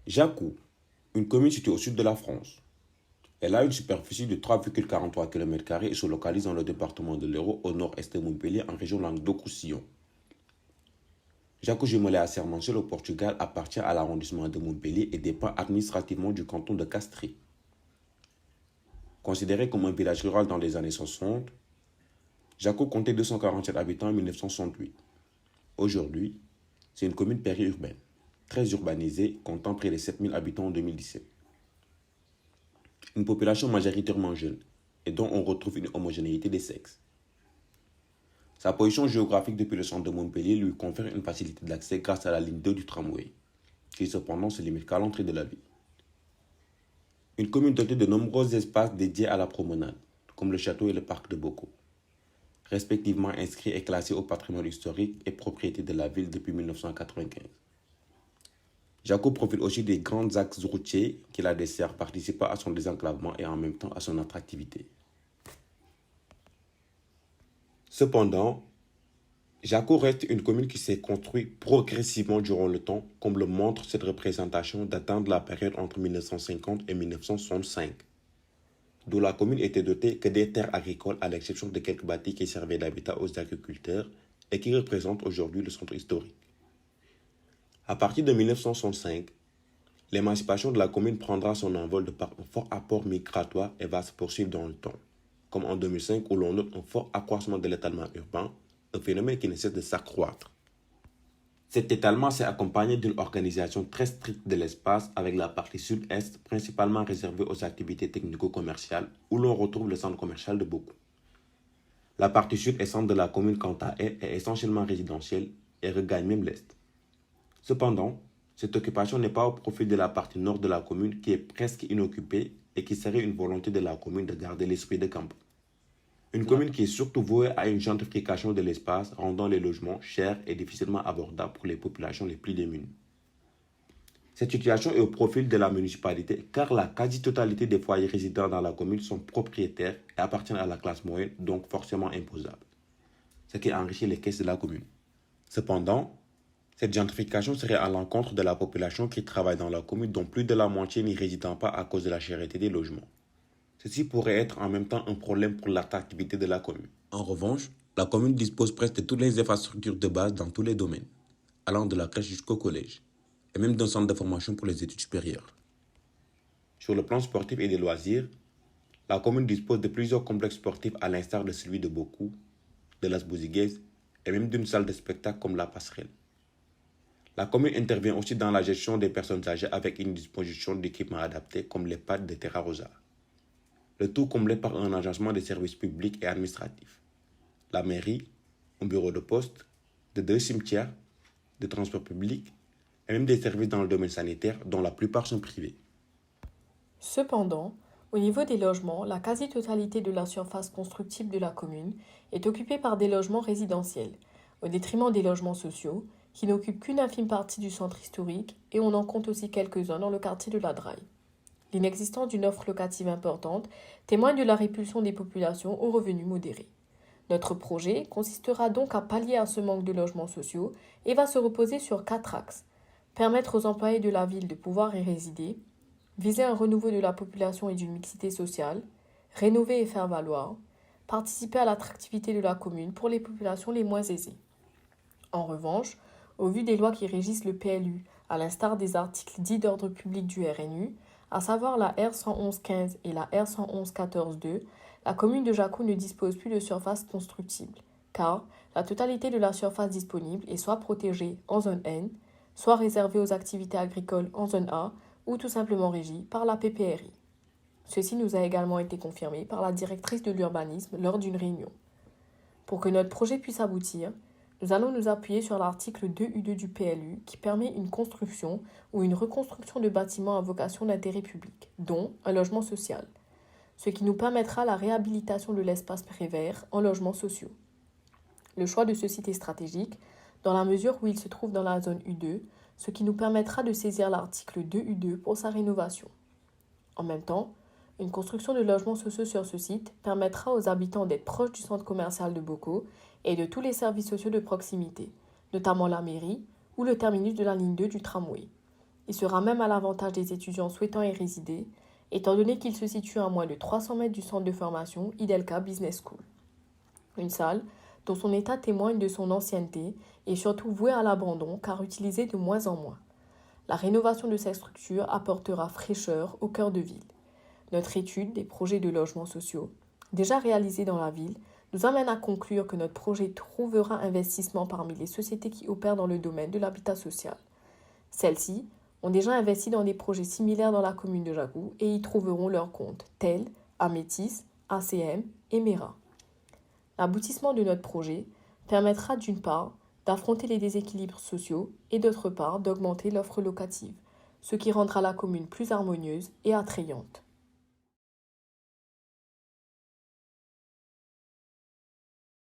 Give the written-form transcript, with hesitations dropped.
Jacou, une commune située au sud de la France. Elle a une superficie de 3,43 km² et se localise dans le département de l'Hérault au nord-est de Montpellier en région Languedoc-Roussillon. Jacou jumelé à Sermonçel au Portugal appartient à l'arrondissement de Montpellier et dépend administrativement du canton de Castries. Considéré comme un village rural dans les années 60, Jacou comptait 247 habitants en 1968. Aujourd'hui, c'est une commune périurbaine, très urbanisée, comptant près de 7000 habitants en 2017. Une population majoritairement jeune et dont on retrouve une homogénéité des sexes. Sa position géographique depuis le centre de Montpellier lui confère une facilité d'accès grâce à la ligne 2 du tramway, qui cependant se limite qu'à l'entrée de la ville. Une commune dotée de nombreux espaces dédiés à la promenade, comme le château et le parc de Bocaux, respectivement inscrits et classés au patrimoine historique et propriété de la ville depuis 1995. Jacou profite aussi des grands axes routiers qui la desservent, participant à son désenclavement et en même temps à son attractivité. Cependant, Jacou reste une commune qui s'est construite progressivement durant le temps, comme le montre cette représentation datant de la période entre 1950 et 1965, d'où la commune était dotée que des terres agricoles à l'exception de quelques bâtis qui servaient d'habitat aux agriculteurs et qui représentent aujourd'hui le centre historique. À partir de 1965, l'émancipation de la commune prendra son envol de par un fort apport migratoire et va se poursuivre dans le temps, comme en 2005 où l'on note un fort accroissement de l'étalement urbain, un phénomène qui ne cesse de s'accroître. Cet étalement s'est accompagné d'une organisation très stricte de l'espace avec la partie sud-est principalement réservée aux activités technico-commerciales où l'on retrouve le centre commercial de Bocaux. La partie sud et centre de la commune quant à elle est essentiellement résidentielle et regagne même l'est. Cependant, cette occupation n'est pas au profit de la partie nord de la commune qui est presque inoccupée et qui serait une volonté de la commune de garder l'esprit de campagne. Une commune qui est surtout vouée à une gentrification de l'espace, rendant les logements chers et difficilement abordables pour les populations les plus démunies. Cette situation est au profil de la municipalité car la quasi-totalité des foyers résidents dans la commune sont propriétaires et appartiennent à la classe moyenne, donc forcément imposables, ce qui enrichit les caisses de la commune. Cependant, cette gentrification serait à l'encontre de la population qui travaille dans la commune dont plus de la moitié n'y résidant pas à cause de la cherté des logements. Ceci pourrait être en même temps un problème pour l'attractivité de la commune. En revanche, la commune dispose presque de toutes les infrastructures de base dans tous les domaines, allant de la crèche jusqu'au collège, et même d'un centre de formation pour les études supérieures. Sur le plan sportif et des loisirs, la commune dispose de plusieurs complexes sportifs à l'instar de celui de Bocaux, de Las Bouzigues et même d'une salle de spectacle comme la Passerelle. La commune intervient aussi dans la gestion des personnes âgées avec une disposition d'équipements adaptés comme les pads de Terra Rosa. Le tout comblé par un agencement des services publics et administratifs. La mairie, un bureau de poste, de 2 cimetières, de transports publics et même des services dans le domaine sanitaire dont la plupart sont privés. Cependant, au niveau des logements, la quasi-totalité de la surface constructible de la commune est occupée par des logements résidentiels, au détriment des logements sociaux, qui n'occupent qu'une infime partie du centre historique et on en compte aussi quelques-uns dans le quartier de la Draille. L'inexistence d'une offre locative importante témoigne de la répulsion des populations aux revenus modérés. Notre projet consistera donc à pallier à ce manque de logements sociaux et va se reposer sur 4 axes. Permettre aux employés de la ville de pouvoir y résider, viser un renouveau de la population et d'une mixité sociale, rénover et faire valoir, participer à l'attractivité de la commune pour les populations les moins aisées. En revanche, au vu des lois qui régissent le PLU, à l'instar des articles 10 d'ordre public du RNU, à savoir la R111-15 et la R111-14-2, la commune de Jacou ne dispose plus de surface constructible, car la totalité de la surface disponible est soit protégée en zone N, soit réservée aux activités agricoles en zone A, ou tout simplement régie par la PPRI. Ceci nous a également été confirmé par la directrice de l'urbanisme lors d'une réunion. Pour que notre projet puisse aboutir, nous allons nous appuyer sur l'article 2U2 du PLU qui permet une construction ou une reconstruction de bâtiments à vocation d'intérêt public, dont un logement social, ce qui nous permettra la réhabilitation de l'espace prévert en logements sociaux. Le choix de ce site est stratégique dans la mesure où il se trouve dans la zone U2, ce qui nous permettra de saisir l'article 2U2 pour sa rénovation. En même temps, une construction de logements sociaux sur ce site permettra aux habitants d'être proches du centre commercial de Bocaux et de tous les services sociaux de proximité, notamment la mairie ou le terminus de la ligne 2 du tramway. Il sera même à l'avantage des étudiants souhaitant y résider, étant donné qu'il se situe à moins de 300 mètres du centre de formation Idelka Business School. Une salle dont son état témoigne de son ancienneté et surtout vouée à l'abandon car utilisée de moins en moins. La rénovation de cette structure apportera fraîcheur au cœur de ville. Notre étude des projets de logements sociaux, déjà réalisés dans la ville, nous amène à conclure que notre projet trouvera investissement parmi les sociétés qui opèrent dans le domaine de l'habitat social. Celles-ci ont déjà investi dans des projets similaires dans la commune de Jagou et y trouveront leur compte, tels Amétis, ACM et Mera. L'aboutissement de notre projet permettra d'une part d'affronter les déséquilibres sociaux et d'autre part d'augmenter l'offre locative, ce qui rendra la commune plus harmonieuse et attrayante.